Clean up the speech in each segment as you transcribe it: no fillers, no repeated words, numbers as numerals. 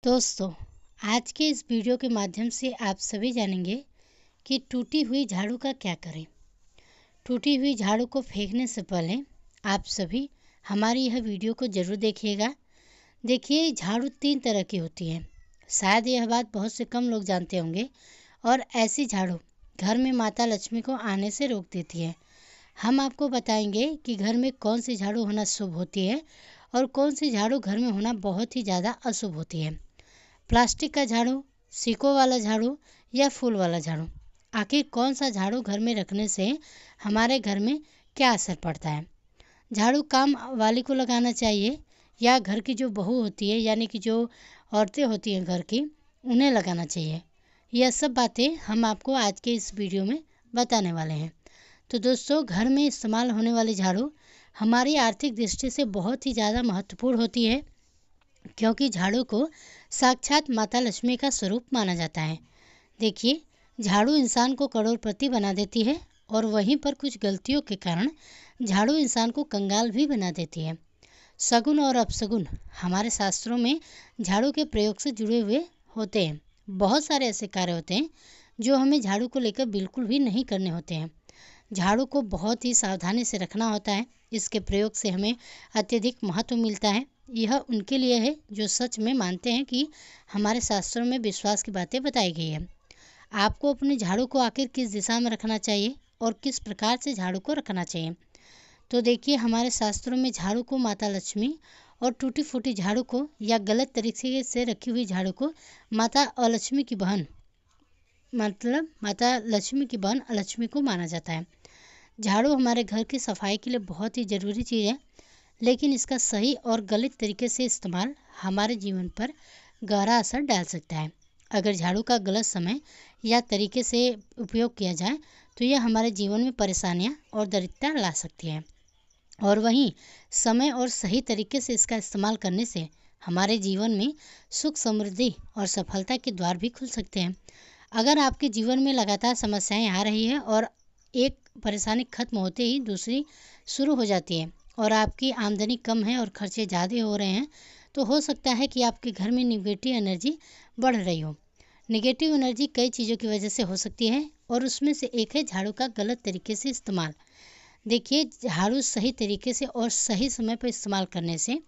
दोस्तों, आज के इस वीडियो के माध्यम से आप सभी जानेंगे कि टूटी हुई झाड़ू का क्या करें। टूटी हुई झाड़ू को फेंकने से पहले आप सभी हमारी यह वीडियो को ज़रूर देखिएगा। देखिए, झाड़ू 3 तरह की होती है। शायद यह बात बहुत से कम लोग जानते होंगे और ऐसी झाड़ू घर में माता लक्ष्मी को आने से रोक देती है। हम आपको बताएंगे कि घर में कौन सी झाड़ू होना शुभ होती है और कौन सी झाड़ू घर में होना बहुत ही ज़्यादा अशुभ होती है। प्लास्टिक का झाड़ू, सिक्कों वाला झाड़ू या फूल वाला झाड़ू, आखिर कौन सा झाड़ू घर में रखने से हमारे घर में क्या असर पड़ता है। झाड़ू काम वाली को लगाना चाहिए या घर की जो बहू होती है यानी कि जो औरतें होती हैं घर की, उन्हें लगाना चाहिए। यह सब बातें हम आपको आज के इस वीडियो में बताने वाले हैं। तो दोस्तों, घर में इस्तेमाल होने वाली झाड़ू हमारी आर्थिक दृष्टि से बहुत ही ज़्यादा महत्वपूर्ण होती है, क्योंकि झाड़ू को साक्षात माता लक्ष्मी का स्वरूप माना जाता है। देखिए, झाड़ू इंसान को करोड़पति बना देती है और वहीं पर कुछ गलतियों के कारण झाड़ू इंसान को कंगाल भी बना देती है। सगुन और अपशगुन हमारे शास्त्रों में झाड़ू के प्रयोग से जुड़े हुए होते हैं। बहुत सारे ऐसे कार्य होते हैं जो हमें झाड़ू को लेकर बिल्कुल भी नहीं करने होते हैं। झाड़ू को बहुत ही सावधानी से रखना होता है। इसके प्रयोग से हमें अत्यधिक महत्व मिलता है। यह उनके लिए है जो सच में मानते हैं कि हमारे शास्त्रों में विश्वास की बातें बताई गई है। आपको अपने झाड़ू को आखिर किस दिशा में रखना चाहिए और किस प्रकार से झाड़ू को रखना चाहिए। तो देखिए, हमारे शास्त्रों में झाड़ू को माता लक्ष्मी और टूटी फूटी झाड़ू को या गलत तरीके से रखी हुई झाड़ू को माता अलक्ष्मी की बहन अलक्ष्मी को माना जाता है। झाड़ू हमारे घर की सफाई के लिए बहुत ही ज़रूरी चीज़ है, लेकिन इसका सही और गलत तरीके से इस्तेमाल हमारे जीवन पर गहरा असर डाल सकता है। अगर झाड़ू का गलत समय या तरीके से उपयोग किया जाए तो यह हमारे जीवन में परेशानियां और दरिद्रता ला सकती है, और वहीं समय और सही तरीके से इसका इस्तेमाल करने से हमारे जीवन में सुख, समृद्धि और सफलता के द्वार भी खुल सकते हैं। अगर आपके जीवन में लगातार समस्याएं आ रही है और एक परेशानी खत्म होते ही दूसरी शुरू हो जाती है और आपकी आमदनी कम है और खर्चे ज़्यादा हो रहे हैं, तो हो सकता है कि आपके घर में निगेटिव एनर्जी बढ़ रही हो। निगेटिव एनर्जी कई चीज़ों की वजह से हो सकती है और उसमें से एक है झाड़ू का गलत तरीके से इस्तेमाल। देखिए, झाड़ू सही तरीके से और सही समय पर इस्तेमाल करने से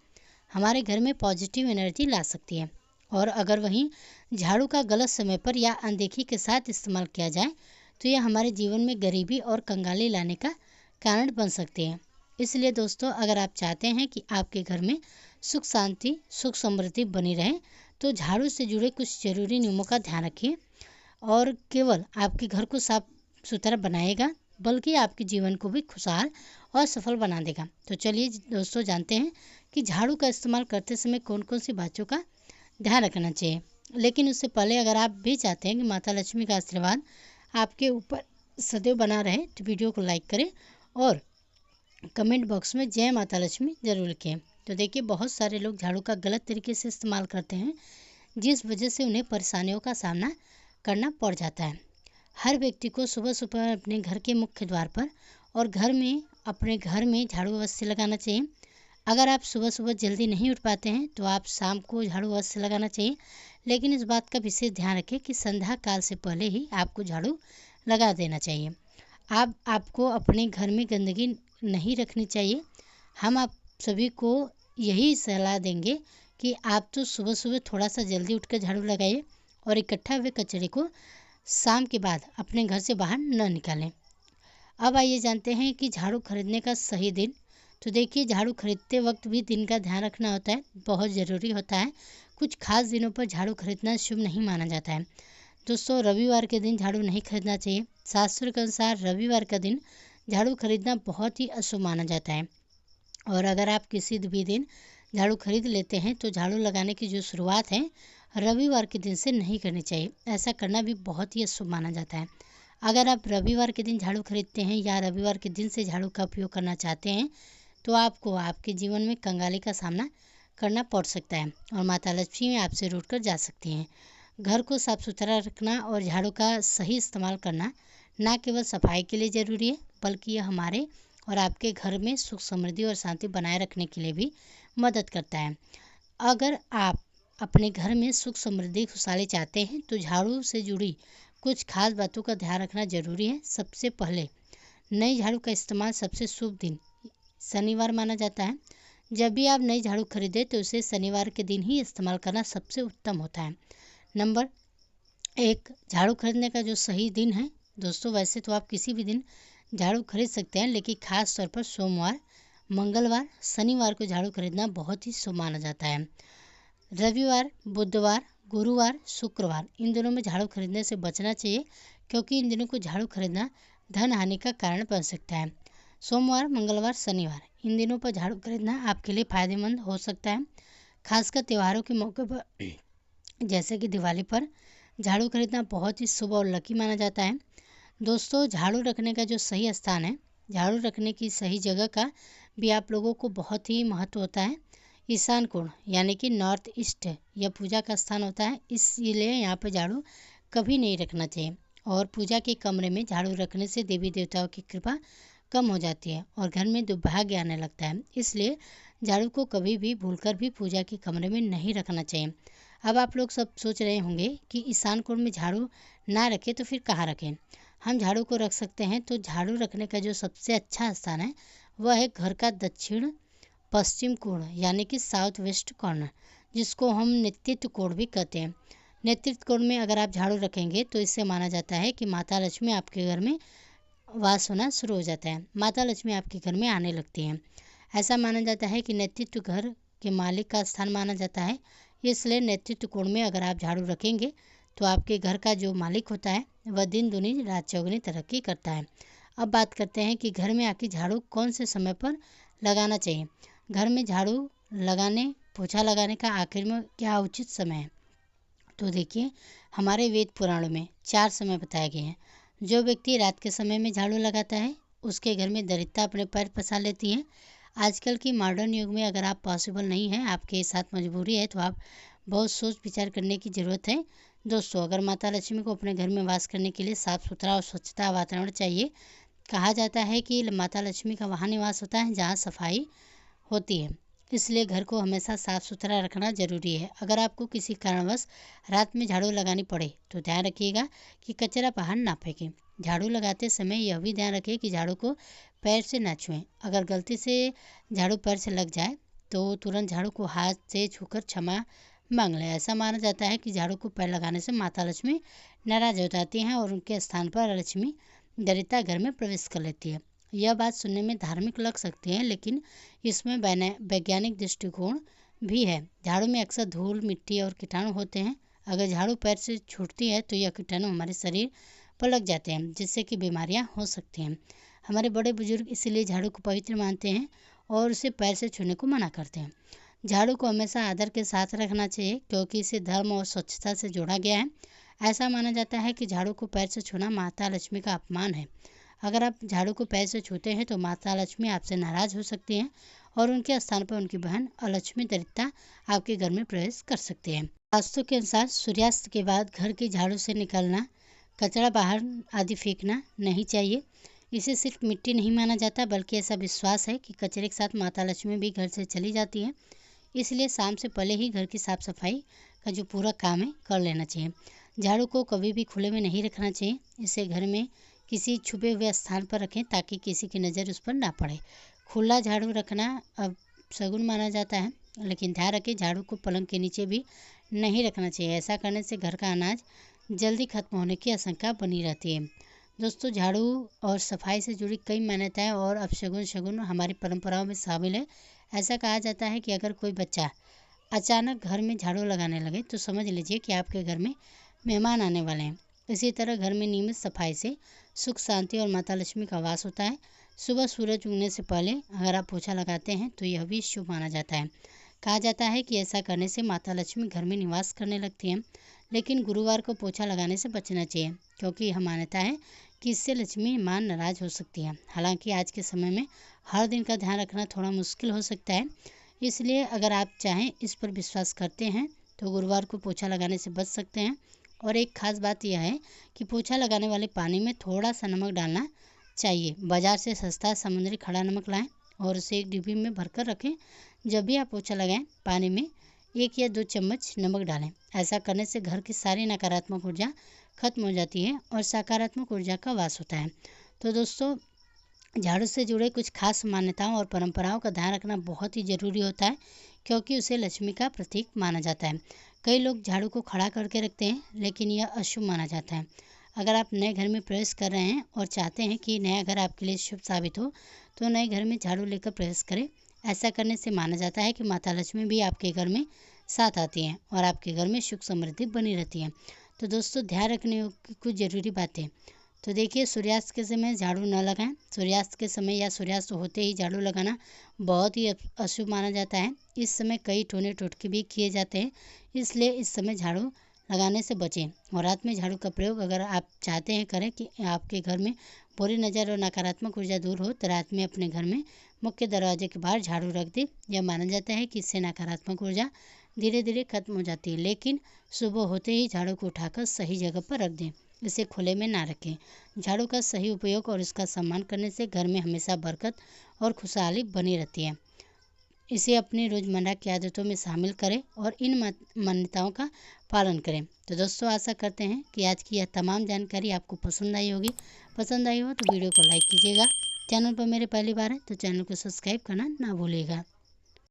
हमारे घर में पॉजिटिव एनर्जी ला सकती है, और अगर वहीं झाड़ू का गलत समय पर या अनदेखी के साथ इस्तेमाल किया जाए तो यह हमारे जीवन में गरीबी और कंगाली लाने का कारण बन सकती है। इसलिए दोस्तों, अगर आप चाहते हैं कि आपके घर में सुख शांति, सुख समृद्धि बनी रहे, तो झाड़ू से जुड़े कुछ जरूरी नियमों का ध्यान रखिए और केवल आपके घर को साफ सुथरा बनाएगा बल्कि आपके जीवन को भी खुशहाल और सफल बना देगा। तो चलिए दोस्तों, जानते हैं कि झाड़ू का इस्तेमाल करते समय कौन कौन सी बातों का ध्यान रखना चाहिए। लेकिन उससे पहले अगर आप भी चाहते हैं कि माता लक्ष्मी का आशीर्वाद आपके ऊपर सदैव बना रहे, तो वीडियो को लाइक करें और कमेंट बॉक्स में जय माता लक्ष्मी ज़रूर लिखें। तो देखिए, बहुत सारे लोग झाड़ू का गलत तरीके से इस्तेमाल करते हैं, जिस वजह से उन्हें परेशानियों का सामना करना पड़ जाता है। हर व्यक्ति को सुबह सुबह अपने घर के मुख्य द्वार पर और अपने घर में झाड़ू अवश्य लगाना चाहिए। अगर आप सुबह सुबह जल्दी नहीं उठ पाते हैं तो आप शाम को झाड़ू अवश्य लगाना चाहिए, लेकिन इस बात का विशेष ध्यान रखें कि संध्या काल से पहले ही आपको झाड़ू लगा देना चाहिए। आपको अपने घर में गंदगी नहीं रखनी चाहिए। हम आप सभी को यही सलाह देंगे कि आप तो सुबह सुबह थोड़ा सा जल्दी उठकर झाड़ू लगाइए और इकट्ठा हुए कचरे को शाम के बाद अपने घर से बाहर न निकालें। अब आइए जानते हैं कि झाड़ू खरीदने का सही दिन। तो देखिए, झाड़ू खरीदते वक्त भी दिन का ध्यान रखना होता है, बहुत ज़रूरी होता है। कुछ खास दिनों पर झाड़ू खरीदना शुभ नहीं माना जाता है। दोस्तों, रविवार के दिन झाड़ू नहीं खरीदना चाहिए। शास्त्र के अनुसार रविवार का दिन झाड़ू खरीदना बहुत ही अशुभ माना जाता है, और अगर आप किसी भी दिन झाड़ू खरीद लेते हैं तो झाड़ू लगाने की जो शुरुआत है रविवार के दिन से नहीं करनी चाहिए। ऐसा करना भी बहुत ही अशुभ माना जाता है। अगर आप रविवार के दिन झाड़ू खरीदते हैं या रविवार के दिन से झाड़ू का उपयोग करना चाहते हैं तो आपको आपके जीवन में कंगाली का सामना करना पड़ सकता है और माता लक्ष्मी आपसे रूठ कर जा सकती हैं। घर को साफ सुथरा रखना और झाड़ू का सही इस्तेमाल करना न केवल सफाई के लिए ज़रूरी है, बल्कि यह हमारे और आपके घर में सुख, समृद्धि और शांति बनाए रखने के लिए भी मदद करता है। अगर आप अपने घर में सुख समृद्धि खुशहाली चाहते हैं तो झाड़ू से जुड़ी कुछ खास बातों का ध्यान रखना जरूरी है। सबसे पहले, नई झाड़ू का इस्तेमाल सबसे शुभ दिन शनिवार माना जाता है। जब भी आप नई झाड़ू खरीदें तो उसे शनिवार के दिन ही इस्तेमाल करना सबसे उत्तम होता है। नंबर 1, झाड़ू खरीदने का जो सही दिन है। दोस्तों, वैसे तो आप किसी भी दिन झाड़ू खरीद सकते हैं, लेकिन खास तौर पर सोमवार, मंगलवार, शनिवार को झाड़ू खरीदना बहुत ही शुभ माना जाता है। रविवार, बुधवार, गुरुवार, शुक्रवार इन दिनों में झाड़ू खरीदने से बचना चाहिए, क्योंकि इन दिनों को झाड़ू खरीदना धन हानि का कारण बन सकता है। सोमवार, मंगलवार, शनिवार इन दिनों पर झाड़ू खरीदना आपके लिए फायदेमंद हो सकता है। खासकर त्योहारों के मौके पर जैसे कि दिवाली पर झाड़ू खरीदना बहुत ही शुभ और लकी माना जाता है। दोस्तों, झाड़ू रखने का जो सही स्थान है, झाड़ू रखने की सही जगह का भी आप लोगों को बहुत ही महत्व होता है। ईशान कोण यानी कि नॉर्थ ईस्ट यह पूजा का स्थान होता है, इसलिए यहाँ पर झाड़ू कभी नहीं रखना चाहिए। और पूजा के कमरे में झाड़ू रखने से देवी देवताओं की कृपा कम हो जाती है और घर में दुर्भाग्य आने लगता है। इसलिए झाड़ू को कभी भी भूलकर भी पूजा के कमरे में नहीं रखना चाहिए। अब आप लोग सब सोच रहे होंगे कि ईशान कोण में झाड़ू ना रखें तो फिर कहाँ रखें। हम झाड़ू को रख सकते हैं, तो झाड़ू रखने का जो सबसे अच्छा स्थान है वह है घर का दक्षिण पश्चिम कोण यानी कि साउथ वेस्ट कॉर्नर, जिसको हम नेतृत्व कोण भी कहते हैं। नेतृत्व कोण में अगर आप झाड़ू रखेंगे तो इससे माना जाता है कि माता लक्ष्मी आपके घर में वास होना शुरू हो जाता है, माता लक्ष्मी आपके घर में आने लगती हैं। ऐसा माना जाता है कि नेतृत्व घर के मालिक का स्थान माना जाता है, इसलिए नेतृत्व कोण में अगर आप झाड़ू रखेंगे तो आपके घर का जो मालिक होता है वह दिन दुनी रात चौगुनी तरक्की करता है। अब बात करते हैं कि घर में आके झाड़ू कौन से समय पर लगाना चाहिए। घर में झाड़ू लगाने, पोछा लगाने का आखिर में क्या उचित समय है, तो देखिए, हमारे वेद पुराणों में 4 समय बताए गए हैं। जो व्यक्ति रात के समय में झाड़ू लगाता है उसके घर में दरिद्रता अपने पैर पसार लेती है। आजकल की मॉडर्न युग में अगर आप पॉसिबल नहीं है, आपके साथ मजबूरी है, तो आप बहुत सोच विचार करने की ज़रूरत है। दोस्तों, अगर माता लक्ष्मी को अपने घर में वास करने के लिए साफ़ सुथरा और स्वच्छता वातावरण चाहिए। कहा जाता है कि माता लक्ष्मी का वहाँ निवास होता है जहाँ सफाई होती है, इसलिए घर को हमेशा साफ़ सुथरा रखना ज़रूरी है। अगर आपको किसी कारणवश रात में झाड़ू लगानी पड़े तो ध्यान रखिएगा कि कचरा बाहर ना फेंकें। झाड़ू लगाते समय यह भी ध्यान रखें कि झाड़ू को पैर से ना छुएं। अगर गलती से झाड़ू पैर से लग जाए तो तुरंत झाड़ू को हाथ से छूकर क्षमा मांग लें। ऐसा माना जाता है कि झाड़ू को पैर लगाने से माता लक्ष्मी नाराज हो जाती हैं और उनके स्थान पर लक्ष्मी दरिद्रता घर में प्रवेश कर लेती है। यह बात सुनने में धार्मिक लग सकती है, लेकिन इसमें वैज्ञानिक दृष्टिकोण भी है। झाड़ू में अक्सर धूल, मिट्टी और कीटाणु होते हैं। अगर झाड़ू पैर से छूटती है तो यह कीटाणु हमारे शरीर पर लग जाते हैं, जिससे कि बीमारियां हो सकती हैं। हमारे बड़े बुजुर्ग इसीलिए झाड़ू को पवित्र मानते हैं और उसे पैर से छूने को मना करते हैं। झाड़ू को हमेशा आदर के साथ रखना चाहिए, क्योंकि इसे धर्म और स्वच्छता से जोड़ा गया है। ऐसा माना जाता है कि झाड़ू को पैर से छूना माता लक्ष्मी का अपमान है। अगर आप झाड़ू को पैर से छूते हैं तो माता लक्ष्मी आपसे नाराज हो सकती हैं और उनके स्थान पर उनकी बहन अलक्ष्मी दरिद्रता आपके घर में प्रवेश कर सकती है। वास्तु के अनुसार सूर्यास्त के बाद घर की झाड़ू से निकलना, कचरा बाहर आदि फेंकना नहीं चाहिए। इसे सिर्फ मिट्टी नहीं माना जाता, बल्कि ऐसा विश्वास है कि कचरे के साथ माता लक्ष्मी भी घर से चली जाती है। इसलिए शाम से पहले ही घर की साफ सफाई का जो पूरा काम है कर लेना चाहिए। झाड़ू को कभी भी खुले में नहीं रखना चाहिए। इसे घर में किसी छुपे हुए स्थान पर रखें ताकि किसी की नज़र उस पर ना पड़े। खुला झाड़ू रखना अब शगुन माना जाता है, लेकिन ध्यान रखें झाड़ू को पलंग के नीचे भी नहीं रखना चाहिए। ऐसा करने से घर का अनाज जल्दी खत्म होने की आशंका बनी रहती है। दोस्तों, झाड़ू और सफाई से जुड़ी कई मान्यताएं और अपशगुन शगुन हमारी परंपराओं में शामिल है। ऐसा कहा जाता है कि अगर कोई बच्चा अचानक घर में झाड़ू लगाने लगे तो समझ लीजिए कि आपके घर में मेहमान आने वाले हैं। इसी तरह घर में नियमित सफाई से सुख शांति और माता लक्ष्मी का वास होता है। सुबह सूरज उगने से पहले अगर आप पोछा लगाते हैं तो यह भी शुभ माना जाता है। कहा जाता है कि ऐसा करने से माता लक्ष्मी घर में निवास करने लगती हैं, लेकिन गुरुवार को पोछा लगाने से बचना चाहिए, क्योंकि यह मान्यता है कि इससे लक्ष्मी माँ नाराज हो सकती है। हालांकि आज के समय में हर दिन का ध्यान रखना थोड़ा मुश्किल हो सकता है, इसलिए अगर आप चाहें, इस पर विश्वास करते हैं तो गुरुवार को पोछा लगाने से बच सकते हैं। और एक खास बात यह है कि पोछा लगाने वाले पानी में थोड़ा सा नमक डालना चाहिए। बाजार से सस्ता समुद्री खड़ा नमक लाएं और उसे एक डिब्बी में भरकर रखें। जब भी आप पोछा लगाएं पानी में 1 या 2 चम्मच नमक डालें। ऐसा करने से घर की सारी नकारात्मक ऊर्जा खत्म हो जाती है और सकारात्मक ऊर्जा का वास होता है। तो दोस्तों, झाड़ू से जुड़े कुछ खास मान्यताओं और परंपराओं का ध्यान रखना बहुत ही ज़रूरी होता है, क्योंकि उसे लक्ष्मी का प्रतीक माना जाता है। कई लोग झाड़ू को खड़ा करके रखते हैं, लेकिन यह अशुभ माना जाता है। अगर आप नए घर में प्रवेश कर रहे हैं और चाहते हैं कि नया घर आपके लिए शुभ साबित हो, तो नए घर में झाड़ू लेकर प्रवेश करें। ऐसा करने से माना जाता है कि माता लक्ष्मी भी आपके घर में साथ आती हैं और आपके घर में सुख समृद्धि बनी रहती है। तो दोस्तों, ध्यान रखने की कुछ ज़रूरी बातें। तो देखिए, सूर्यास्त के समय झाड़ू न लगाएं। सूर्यास्त के समय या सूर्यास्त होते ही झाड़ू लगाना बहुत ही अशुभ माना जाता है। इस समय कई टोने टोटके भी किए जाते हैं, इसलिए इस समय झाड़ू लगाने से बचें। और रात में झाड़ू का प्रयोग अगर आप चाहते हैं करें कि आपके घर में बुरी नज़र और नकारात्मक ऊर्जा दूर हो, तो रात में अपने घर में मुख्य दरवाजे के बाहर झाड़ू रख दें। यह माना जाता है कि इससे नकारात्मक ऊर्जा धीरे धीरे खत्म हो जाती है। लेकिन सुबह होते ही झाड़ू को उठाकर सही जगह पर रख दें, इसे खुले में ना रखें। झाड़ू का सही उपयोग और इसका सम्मान करने से घर में हमेशा बरकत और खुशहाली बनी रहती है। इसे अपनी रोज़मर्रा की आदतों में शामिल करें और इन मान्यताओं का पालन करें। तो दोस्तों, आशा करते हैं कि आज की यह तमाम जानकारी आपको पसंद आई होगी। पसंद आई हो तो वीडियो को लाइक कीजिएगा। चैनल पर मेरे पहली बार है तो चैनल को सब्सक्राइब करना ना भूलिएगा।